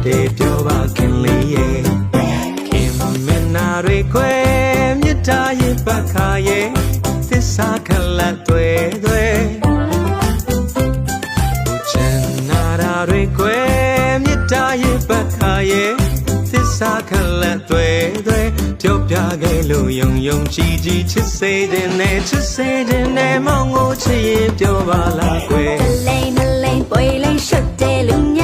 တယ်ပြောပါခင်လေးရဲ့ခင်မနာတွေခွဲမြတ်တာရဲ့ပတ်ခါရဲ့သစ္စာခလတ်တွေချင်နာတာတွေခွဲမြတ်တာရဲ့ပတ်ခါရဲ့သစ္စာခလတ်တွေပြောပြခဲ့လို့ယုံယုံကြည်ကြည်ချစ်စေတဲ့မောင်ကိုချစ်ရင်ပြောပါလားကွယ် မလိန်ပွေလိန်ရှုပ်တယ်လူ